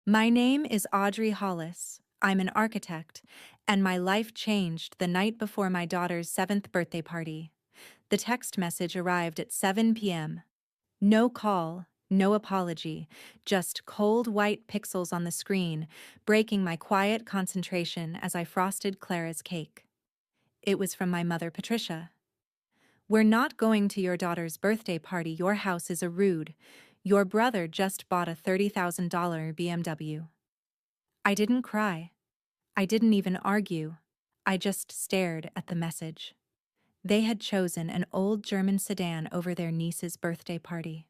My name is Audrey Hollis. I'm an architect, and my life changed the night before my daughter's 7th birthday party. The text message arrived at 7 p.m. No call, no apology, just cold white pixels on the screen, breaking my quiet concentration as I frosted Clara's cake. It was from my mother, Patricia. "We're not going to your daughter's birthday party. Your house is a rude. Your brother just bought a $30,000 BMW. I didn't cry. I didn't even argue. I just stared at the message. They had chosen an old German sedan over their niece's birthday party.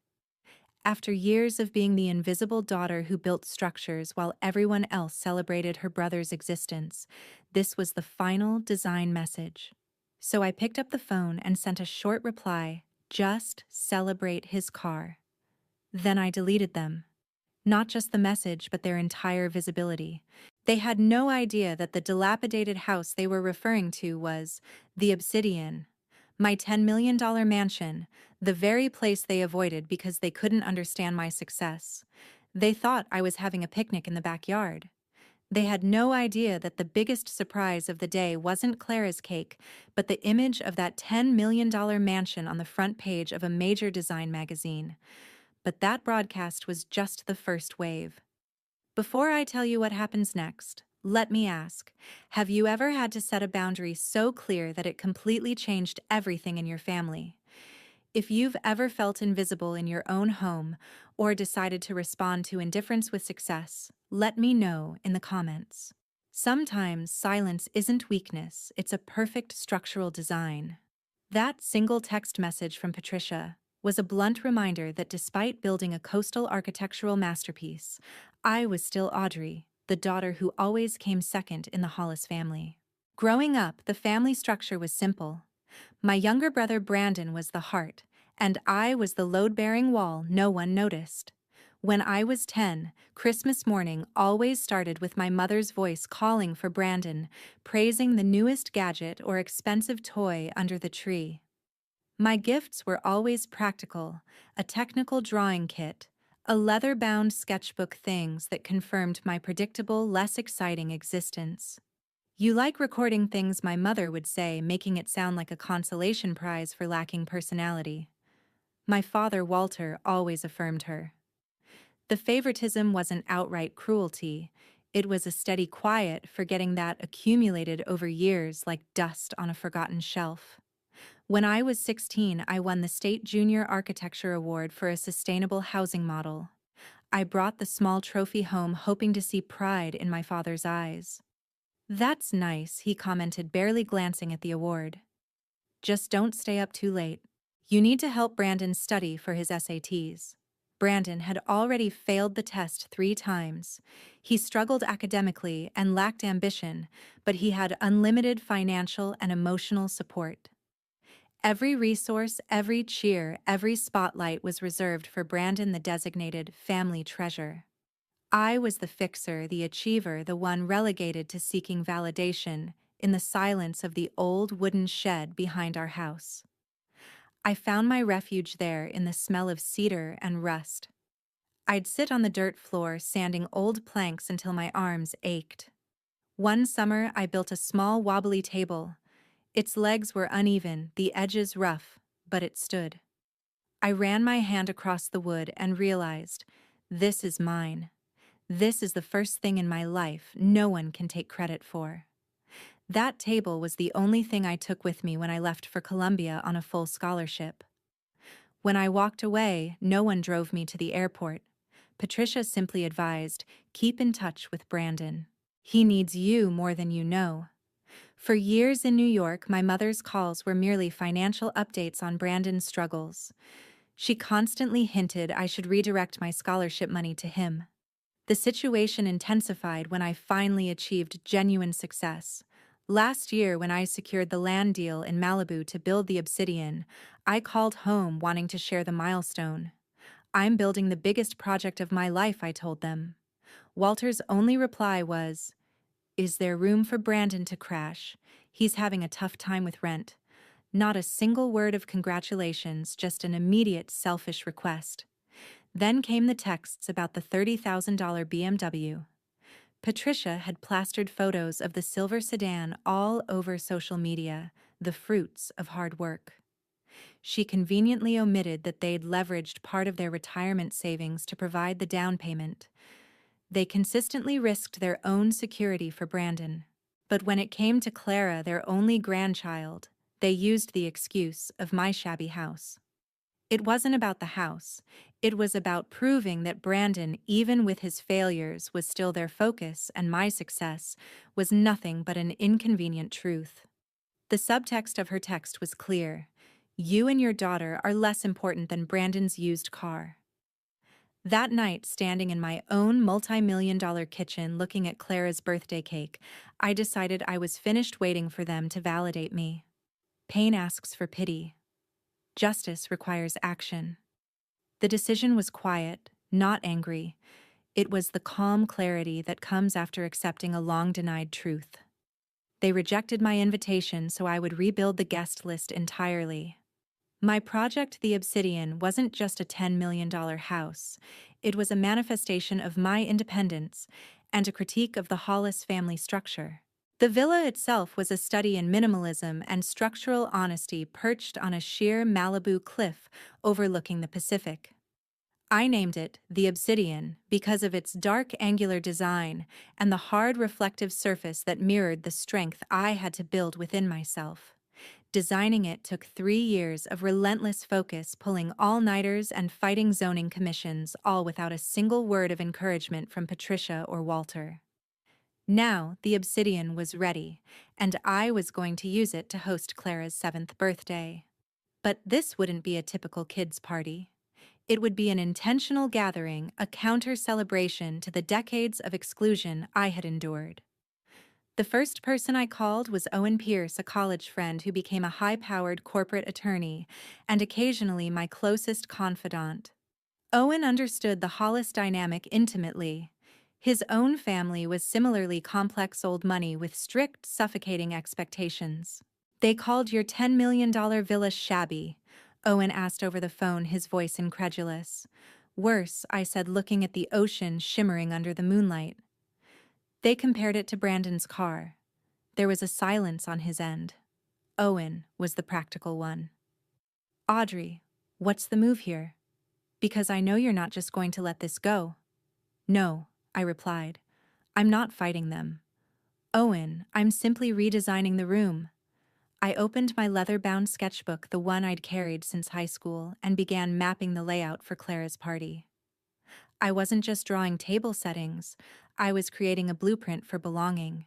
After years of being the invisible daughter who built structures while everyone else celebrated her brother's existence, this was the final design message. So I picked up the phone and sent a short reply, "Just celebrate his car." Then I deleted them. Not just the message, but their entire visibility. They had no idea that the dilapidated house they were referring to was the Obsidian, my $10 million mansion, the very place they avoided because they couldn't understand my success. They thought I was having a picnic in the backyard. They had no idea that the biggest surprise of the day wasn't Clara's cake, but the image of that $10 million mansion on the front page of a major design magazine. But that broadcast was just the first wave. Before I tell you what happens next, let me ask, have you ever had to set a boundary so clear that it completely changed everything in your family? If you've ever felt invisible in your own home or decided to respond to indifference with success, let me know in the comments. Sometimes silence isn't weakness, it's a perfect structural design. That single text message from Patricia was a blunt reminder that despite building a coastal architectural masterpiece, I was still Audrey, the daughter who always came second in the Hollis family. Growing up, the family structure was simple. My younger brother Brandon was the heart, and I was the load-bearing wall no one noticed. When I was 10, Christmas morning always started with my mother's voice calling for Brandon, praising the newest gadget or expensive toy under the tree. My gifts were always practical, a technical drawing kit, a leather-bound sketchbook, things that confirmed my predictable, less exciting existence. "You like recording things," my mother would say, making it sound like a consolation prize for lacking personality. My father, Walter, always affirmed her. The favoritism wasn't outright cruelty. It was a steady quiet forgetting that accumulated over years like dust on a forgotten shelf. When I was 16, I won the State Junior Architecture Award for a sustainable housing model. I brought the small trophy home hoping to see pride in my father's eyes. "That's nice," he commented, barely glancing at the award. "Just don't stay up too late. You need to help Brandon study for his SATs." Brandon had already failed the test 3 times. He struggled academically and lacked ambition, but he had unlimited financial and emotional support. Every resource, every cheer, every spotlight was reserved for Brandon, the designated family treasure. I was the fixer, the achiever, the one relegated to seeking validation in the silence of the old wooden shed behind our house. I found my refuge there in the smell of cedar and rust. I'd sit on the dirt floor sanding old planks until my arms ached. One summer, I built a small wobbly table. Its legs were uneven, the edges rough, but it stood. I ran my hand across the wood and realized, this is mine. This is the first thing in my life no one can take credit for. That table was the only thing I took with me when I left for Columbia on a full scholarship. When I walked away, no one drove me to the airport. Patricia simply advised, "Keep in touch with Brandon. He needs you more than you know." For years in New York, my mother's calls were merely financial updates on Brandon's struggles. She constantly hinted I should redirect my scholarship money to him. The situation intensified when I finally achieved genuine success. Last year, when I secured the land deal in Malibu to build the Obsidian, I called home wanting to share the milestone. "I'm building the biggest project of my life," I told them. Walter's only reply was, "Is there room for Brandon to crash? He's having a tough time with rent." Not a single word of congratulations, just an immediate selfish request. Then came the texts about the $30,000 BMW. Patricia had plastered photos of the silver sedan all over social media, the fruits of hard work. She conveniently omitted that they'd leveraged part of their retirement savings to provide the down payment. They consistently risked their own security for Brandon. But when it came to Clara, their only grandchild, they used the excuse of my shabby house. It wasn't about the house. It was about proving that Brandon, even with his failures, was still their focus, and my success was nothing but an inconvenient truth. The subtext of her text was clear. You and your daughter are less important than Brandon's used car. That night, standing in my own multi-million-dollar kitchen looking at Clara's birthday cake, I decided I was finished waiting for them to validate me. Pain asks for pity. Justice requires action. The decision was quiet, not angry. It was the calm clarity that comes after accepting a long-denied truth. They rejected my invitation so I would rebuild the guest list entirely. My project, The Obsidian, wasn't just a $10 million house. It was a manifestation of my independence and a critique of the Hollis family structure. The villa itself was a study in minimalism and structural honesty perched on a sheer Malibu cliff overlooking the Pacific. I named it The Obsidian because of its dark angular design and the hard reflective surface that mirrored the strength I had to build within myself. Designing it took 3 years of relentless focus, pulling all-nighters and fighting zoning commissions, all without a single word of encouragement from Patricia or Walter. Now, the Obsidian was ready, and I was going to use it to host Clara's 7th birthday. But this wouldn't be a typical kids' party. It would be an intentional gathering, a counter-celebration to the decades of exclusion I had endured. The first person I called was Owen Pierce, a college friend who became a high-powered corporate attorney and occasionally my closest confidant. Owen understood the Hollis dynamic intimately. His own family was similarly complex old money with strict, suffocating expectations. "They called your $10 million villa shabby," Owen asked over the phone, his voice incredulous. "Worse," I said, looking at the ocean shimmering under the moonlight. They compared it to Brandon's car. There was a silence on his end. Owen was the practical one. "Audrey, what's the move here? Because I know you're not just going to let this go." "No," I replied. "I'm not fighting them. Owen, I'm simply redesigning the room." I opened my leather-bound sketchbook, the one I'd carried since high school, and began mapping the layout for Clara's party. I wasn't just drawing table settings, I was creating a blueprint for belonging.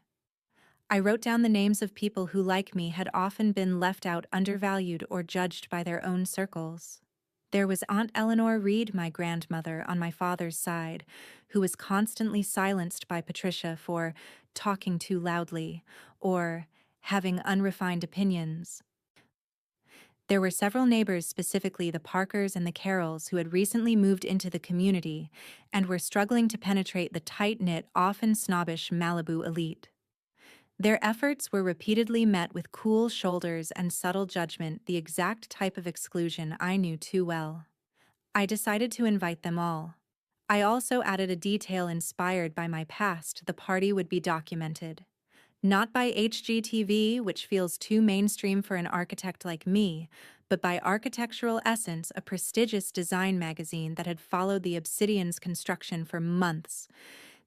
I wrote down the names of people who, like me, had often been left out, undervalued, or judged by their own circles. There was Aunt Eleanor Reed, my grandmother, on my father's side, who was constantly silenced by Patricia for talking too loudly or having unrefined opinions. There were several neighbors, specifically the Parkers and the Carrolls, who had recently moved into the community and were struggling to penetrate the tight-knit, often snobbish Malibu elite. Their efforts were repeatedly met with cool shoulders and subtle judgment, the exact type of exclusion I knew too well. I decided to invite them all. I also added a detail inspired by my past: the party would be documented. Not by HGTV, which feels too mainstream for an architect like me, but by Architectural Essence, a prestigious design magazine that had followed the Obsidian's construction for months.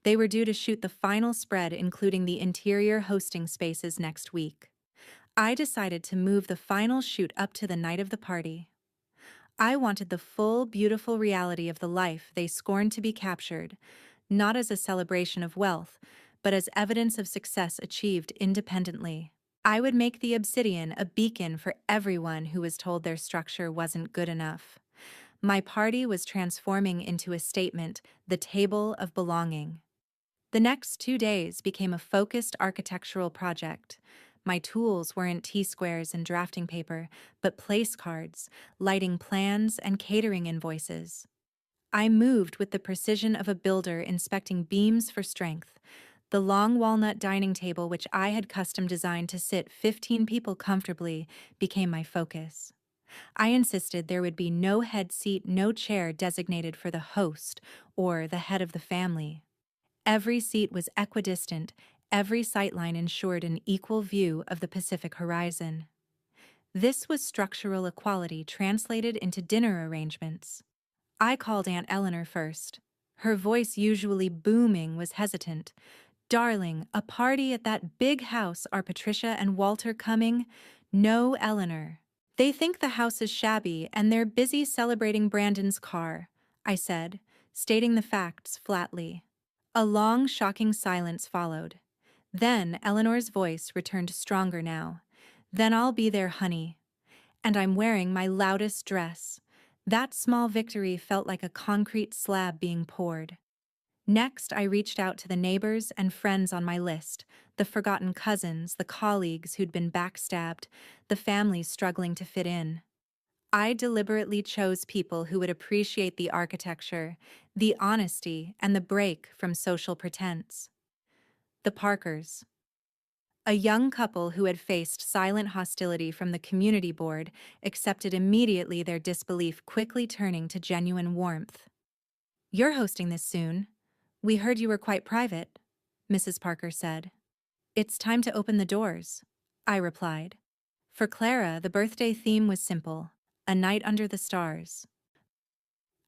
They were due to shoot the final spread, including the interior hosting spaces, next week. I decided to move the final shoot up to the night of the party. I wanted the full, beautiful reality of the life they scorned to be captured, not as a celebration of wealth, but as evidence of success achieved independently. I would make the Obsidian a beacon for everyone who was told their structure wasn't good enough. My party was transforming into a statement, the table of belonging. The next 2 days became a focused architectural project. My tools weren't T-squares and drafting paper, but place cards, lighting plans, and catering invoices. I moved with the precision of a builder, inspecting beams for strength. The long walnut dining table, which I had custom designed to sit 15 people comfortably, became my focus. I insisted there would be no head seat, no chair designated for the host or the head of the family. Every seat was equidistant, every sightline ensured an equal view of the Pacific horizon. This was structural equality translated into dinner arrangements. I called Aunt Eleanor first. Her voice, usually booming, was hesitant. "Darling, a party at that big house. Are Patricia and Walter coming?" "No, Eleanor. They think the house is shabby and they're busy celebrating Brandon's car," I said, stating the facts flatly. A long, shocking silence followed. Then Eleanor's voice returned stronger now. "Then I'll be there, honey. And I'm wearing my loudest dress." That small victory felt like a concrete slab being poured. Next, I reached out to the neighbors and friends on my list, the forgotten cousins, the colleagues who'd been backstabbed, the families struggling to fit in. I deliberately chose people who would appreciate the architecture, the honesty, and the break from social pretense. The Parkers. A young couple who had faced silent hostility from the community board accepted immediately, their disbelief quickly turning to genuine warmth. "You're hosting this soon. We heard you were quite private," Mrs. Parker said. "It's time to open the doors," I replied. For Clara, the birthday theme was simple: a night under the stars.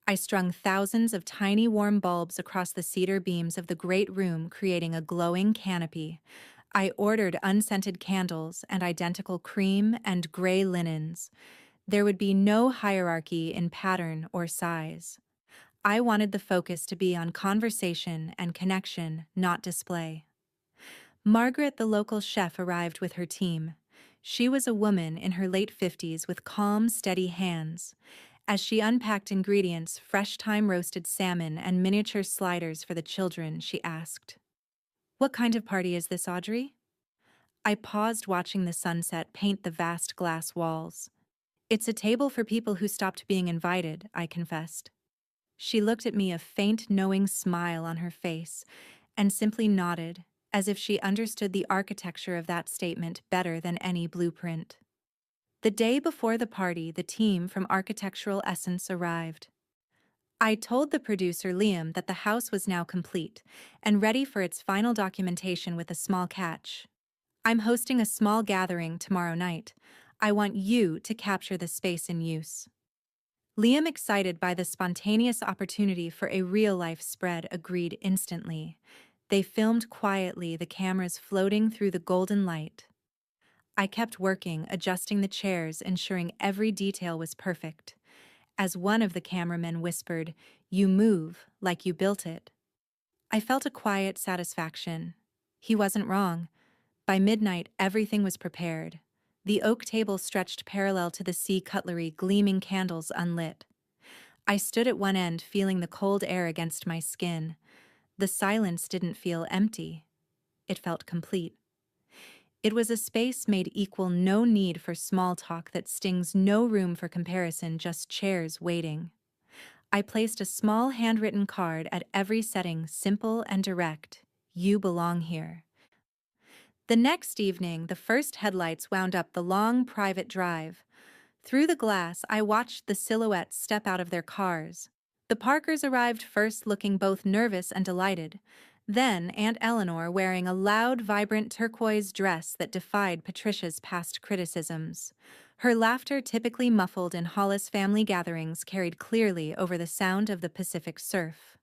I strung thousands of tiny warm bulbs across the cedar beams of the great room, creating a glowing canopy. I ordered unscented candles and identical cream and gray linens. There would be no hierarchy in pattern or size. I wanted the focus to be on conversation and connection, not display. Margaret, the local chef, arrived with her team. She was a woman in her late 50s with calm, steady hands. As she unpacked ingredients, fresh thyme-roasted salmon and miniature sliders for the children, she asked, "What kind of party is this, Audrey?" I paused, watching the sunset paint the vast glass walls. "It's a table for people who stopped being invited," I confessed. She looked at me, a faint, knowing smile on her face, and simply nodded, as if she understood the architecture of that statement better than any blueprint. The day before the party, the team from Architectural Essence arrived. I told the producer, Liam, that the house was now complete and ready for its final documentation, with a small catch. "I'm hosting a small gathering tomorrow night. I want you to capture the space in use." Liam, excited by the spontaneous opportunity for a real-life spread, agreed instantly. They filmed quietly, the cameras floating through the golden light. I kept working, adjusting the chairs, ensuring every detail was perfect. As one of the cameramen whispered, "You move like you built it." I felt a quiet satisfaction. He wasn't wrong. By midnight, everything was prepared. The oak table stretched parallel to the sea cutlery, gleaming candles unlit. I stood at one end, feeling the cold air against my skin. The silence didn't feel empty. It felt complete. It was a space made equal, no need for small talk that stings, no room for comparison, just chairs waiting. I placed a small handwritten card at every setting, simple and direct: "You belong here." The next evening, the first headlights wound up the long private drive. Through the glass, I watched the silhouettes step out of their cars. The Parkers arrived first, looking both nervous and delighted. Then Aunt Eleanor, wearing a loud, vibrant turquoise dress that defied Patricia's past criticisms. Her laughter, typically muffled in Hollis family gatherings, carried clearly over the sound of the Pacific surf.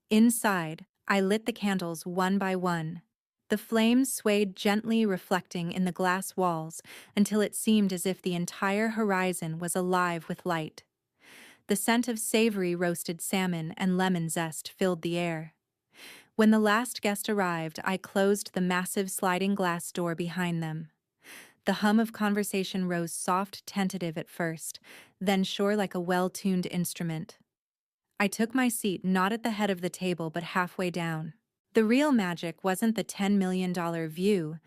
Inside, I lit the candles one by one. The flames swayed gently, reflecting in the glass walls, until it seemed as if the entire horizon was alive with light. The scent of savory roasted salmon and lemon zest filled the air. When the last guest arrived, I closed the massive sliding glass door behind them. The hum of conversation rose soft, tentative at first, then sure, like a well-tuned instrument. I took my seat, not at the head of the table but halfway down. The real magic wasn't the $10 million view.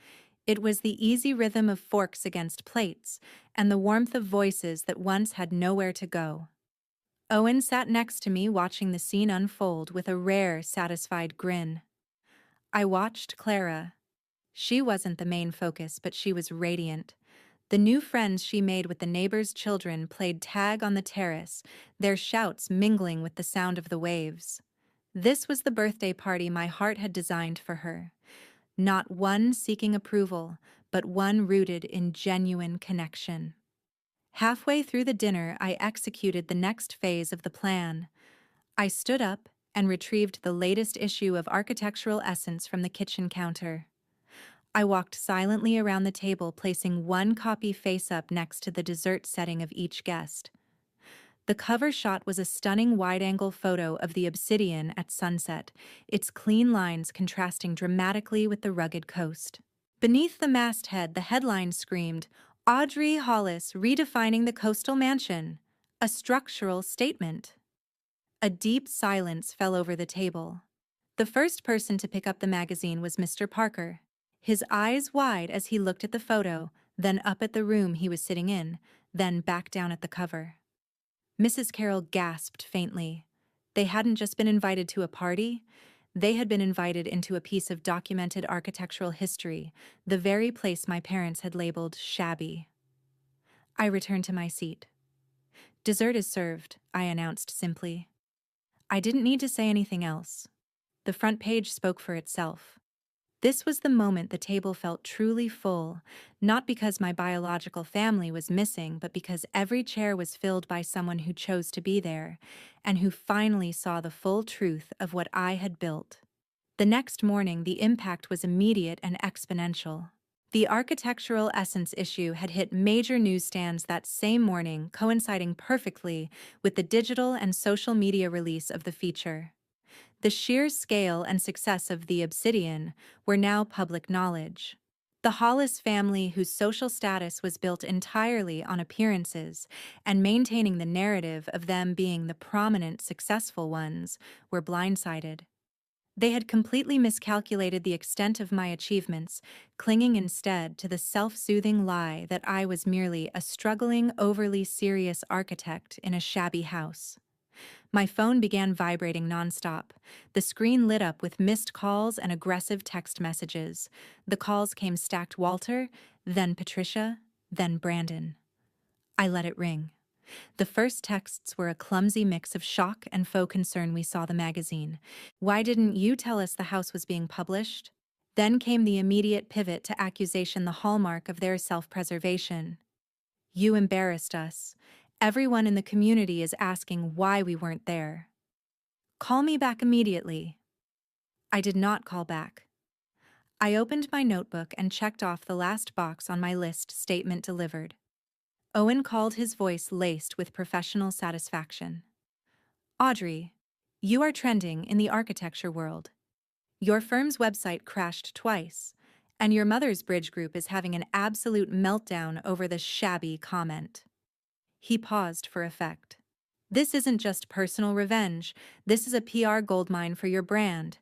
It was the easy rhythm of forks against plates and the warmth of voices that once had nowhere to go. Owen sat next to me, watching the scene unfold with a rare, satisfied grin. I watched Clara. She wasn't the main focus, but she was radiant. The new friends she made with the neighbors' children played tag on the terrace, their shouts mingling with the sound of the waves. This was the birthday party my heart had designed for her. Not one seeking approval, but one rooted in genuine connection. Halfway through the dinner, I executed the next phase of the plan. I stood up and retrieved the latest issue of Architectural Essence from the kitchen counter. I walked silently around the table, placing one copy face up next to the dessert setting of each guest. The cover shot was a stunning wide-angle photo of the obsidian at sunset, its clean lines contrasting dramatically with the rugged coast. Beneath the masthead, the headline screamed, "Audrey Hollis redefining the coastal mansion, a structural statement." A deep silence fell over the table. The first person to pick up the magazine was Mr. Parker, his eyes wide as he looked at the photo, then up at the room he was sitting in, then back down at the cover. Mrs. Carroll gasped faintly. They hadn't just been invited to a party, they had been invited into a piece of documented architectural history, the very place my parents had labeled shabby. I returned to my seat. "Dessert is served," I announced simply. I didn't need to say anything else. The front page spoke for itself. This was the moment the table felt truly full, not because my biological family was missing, but because every chair was filled by someone who chose to be there, and who finally saw the full truth of what I had built. The next morning, the impact was immediate and exponential. The Architectural Essence issue had hit major newsstands that same morning, coinciding perfectly with the digital and social media release of the feature. The sheer scale and success of The Obsidian were now public knowledge. The Hollis family, whose social status was built entirely on appearances and maintaining the narrative of them being the prominent, successful ones, were blindsided. They had completely miscalculated the extent of my achievements, clinging instead to the self-soothing lie that I was merely a struggling, overly serious architect in a shabby house. My phone began vibrating nonstop. The screen lit up with missed calls and aggressive text messages. The calls came stacked: Walter, then Patricia, then Brandon. I let it ring. The first texts were a clumsy mix of shock and faux concern. "We saw the magazine. Why didn't you tell us the house was being published?" Then came the immediate pivot to accusation, the hallmark of their self-preservation. "You embarrassed us. Everyone in the community is asking why we weren't there. Call me back immediately." I did not call back. I opened my notebook and checked off the last box on my list: statement delivered. Owen called, his voice laced with professional satisfaction. "Audrey, you are trending in the architecture world. Your firm's website crashed twice, and your mother's bridge group is having an absolute meltdown over the shabby comment." He paused for effect. "This isn't just personal revenge. This is a PR goldmine for your brand."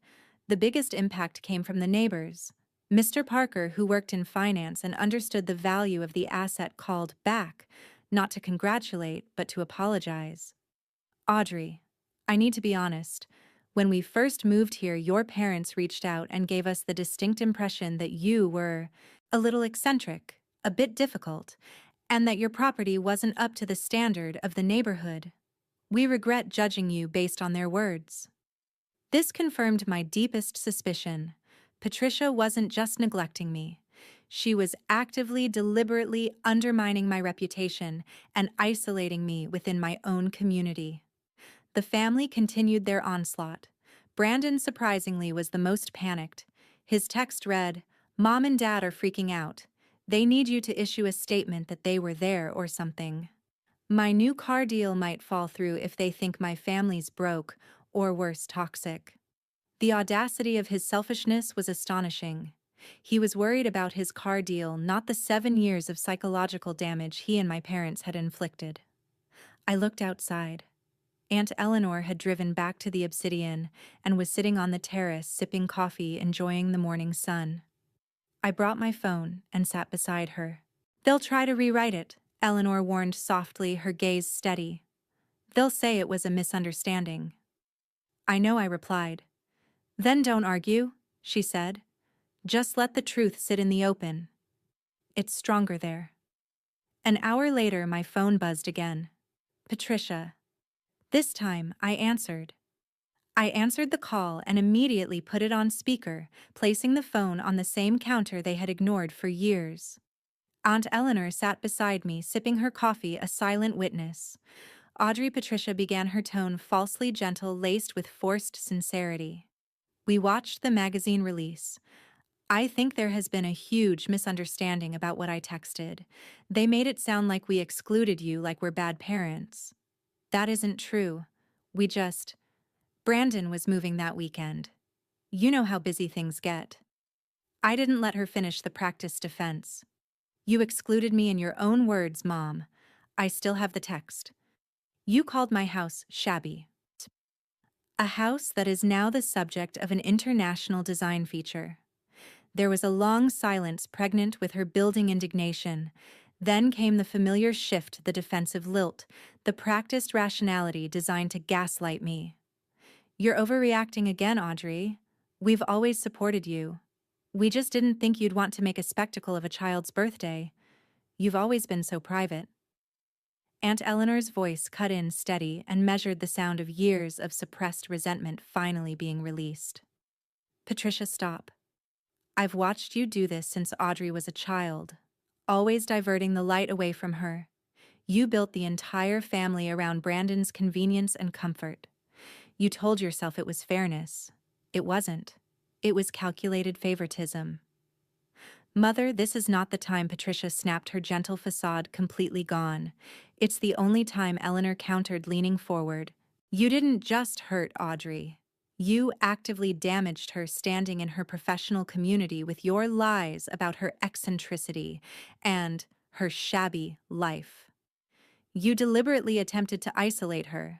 The biggest impact came from the neighbors. Mr. Parker, who worked in finance and understood the value of the asset, called back, not to congratulate, but to apologize. "Audrey, I need to be honest. When we first moved here, your parents reached out and gave us the distinct impression that you were a little eccentric, a bit difficult, and that your property wasn't up to the standard of the neighborhood. We regret judging you based on their words." This confirmed my deepest suspicion. Patricia wasn't just neglecting me. She was actively, deliberately undermining my reputation and isolating me within my own community. The family continued their onslaught. Brandon, surprisingly, was the most panicked. His text read, "Mom and Dad are freaking out. They need you to issue a statement that they were there or something. My new car deal might fall through if they think my family's broke, or worse, toxic." The audacity of his selfishness was astonishing. He was worried about his car deal, not the 7 years of psychological damage he and my parents had inflicted. I looked outside. Aunt Eleanor had driven back to the Obsidian and was sitting on the terrace sipping coffee, enjoying the morning sun. I brought my phone and sat beside her. "They'll try to rewrite it," Eleanor warned softly, her gaze steady. "They'll say it was a misunderstanding." "I know," I replied. "Then don't argue," she said. "Just let the truth sit in the open. It's stronger there." An hour later, my phone buzzed again. Patricia. This time, I answered. I answered the call and immediately put it on speaker, placing the phone on the same counter they had ignored for years. Aunt Eleanor sat beside me, sipping her coffee, a silent witness. Audrey Patricia began, her tone falsely gentle, laced with forced sincerity. We watched the magazine release. I think there has been a huge misunderstanding about what I texted. They made it sound like we excluded you, like we're bad parents. That isn't true. Brandon was moving that weekend. You know how busy things get. I didn't let her finish the practice defense. You excluded me in your own words, Mom. I still have the text. You called my house shabby. A house that is now the subject of an international design feature. There was a long silence pregnant with her building indignation. Then came the familiar shift, the defensive lilt, the practiced rationality designed to gaslight me. You're overreacting again, Audrey. We've always supported you. We just didn't think you'd want to make a spectacle of a child's birthday. You've always been so private. Aunt Eleanor's voice cut in steady and measured the sound of years of suppressed resentment finally being released. Patricia, stop. I've watched you do this since Audrey was a child, always diverting the light away from her. You built the entire family around Brandon's convenience and comfort. You told yourself it was fairness. It wasn't. It was calculated favoritism. Mother, this is not the time, Patricia snapped, her gentle facade completely gone. It's the only time, Eleanor countered, leaning forward. You didn't just hurt Audrey. You actively damaged her standing in her professional community with your lies about her eccentricity and her shabby life. You deliberately attempted to isolate her.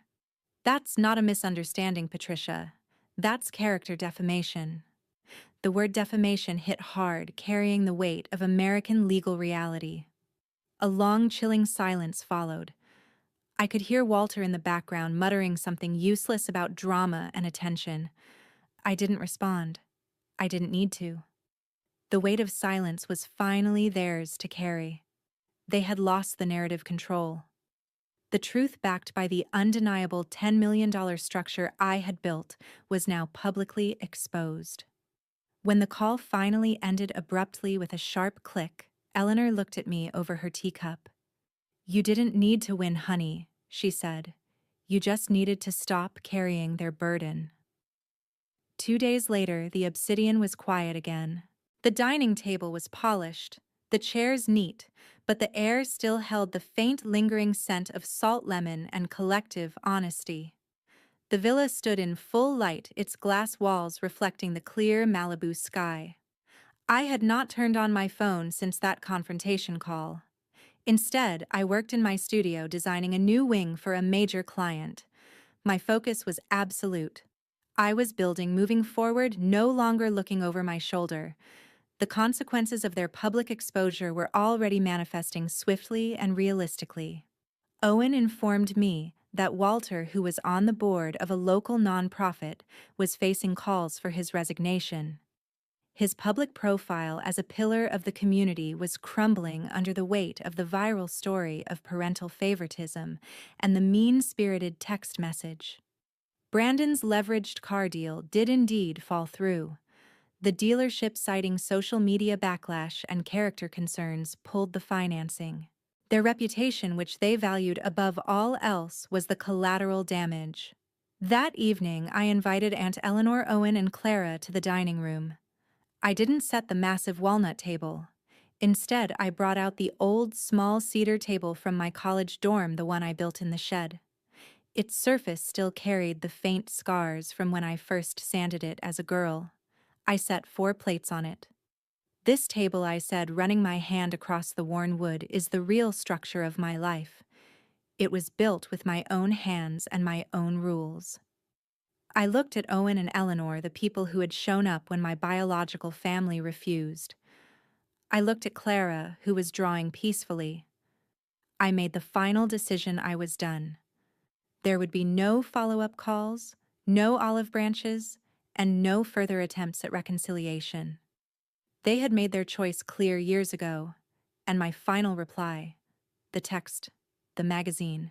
That's not a misunderstanding, Patricia. That's character defamation. The word defamation hit hard, carrying the weight of American legal reality. A long, chilling silence followed. I could hear Walter in the background muttering something useless about drama and attention. I didn't respond. I didn't need to. The weight of silence was finally theirs to carry. They had lost the narrative control. The truth, backed by the undeniable $10 million structure I had built, was now publicly exposed. When the call finally ended abruptly with a sharp click, Eleanor looked at me over her teacup. You didn't need to win, honey, she said. You just needed to stop carrying their burden. 2 days later, the obsidian was quiet again. The dining table was polished, the chairs neat, but the air still held the faint, lingering scent of salt lemon and collective honesty. The villa stood in full light, its glass walls reflecting the clear Malibu sky. I had not turned on my phone since that confrontation call. Instead, I worked in my studio designing a new wing for a major client. My focus was absolute. I was building, moving forward, no longer looking over my shoulder. The consequences of their public exposure were already manifesting swiftly and realistically. Owen informed me that Walter, who was on the board of a local nonprofit, was facing calls for his resignation. His public profile as a pillar of the community was crumbling under the weight of the viral story of parental favoritism and the mean-spirited text message. Brandon's leveraged car deal did indeed fall through. The dealership, citing social media backlash and character concerns, pulled the financing. Their reputation, which they valued above all else, was the collateral damage. That evening, I invited Aunt Eleanor, Owen, and Clara to the dining room. I didn't set the massive walnut table. Instead, I brought out the old, small cedar table from my college dorm, the one I built in the shed. Its surface still carried the faint scars from when I first sanded it as a girl. I set 4 plates on it. This table, I said, running my hand across the worn wood, is the real structure of my life. It was built with my own hands and my own rules. I looked at Owen and Eleanor, the people who had shown up when my biological family refused. I looked at Clara, who was drawing peacefully. I made the final decision. I was done. There would be no follow-up calls, no olive branches, and no further attempts at reconciliation. They had made their choice clear years ago, and my final reply, The text, the magazine,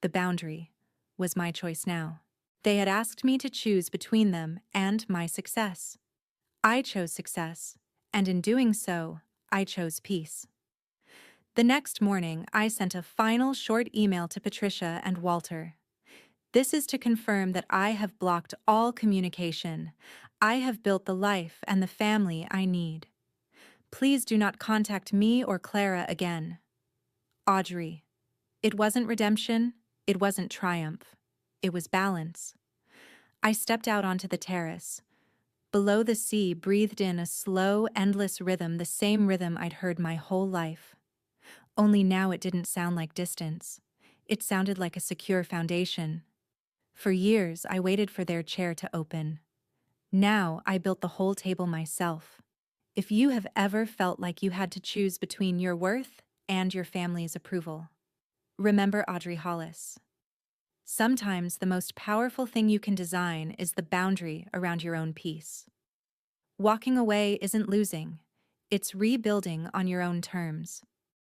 the boundary was my choice now. They had asked me to choose between them and my success. I chose success, and in doing so, I chose peace. The next morning, I sent a final short email to Patricia and Walter. This is to confirm that I have blocked all communication. I have built the life and the family I need. Please do not contact me or Clara again. Audrey. It wasn't redemption, it wasn't triumph. It was balance. I stepped out onto the terrace. Below, the sea breathed in a slow, endless rhythm, the same rhythm I'd heard my whole life. Only now it didn't sound like distance. It sounded like a secure foundation. For years, I waited for their chair to open. Now, I built the whole table myself. If you have ever felt like you had to choose between your worth and your family's approval, remember Audrey Hollis. Sometimes the most powerful thing you can design is the boundary around your own peace. Walking away isn't losing, it's rebuilding on your own terms.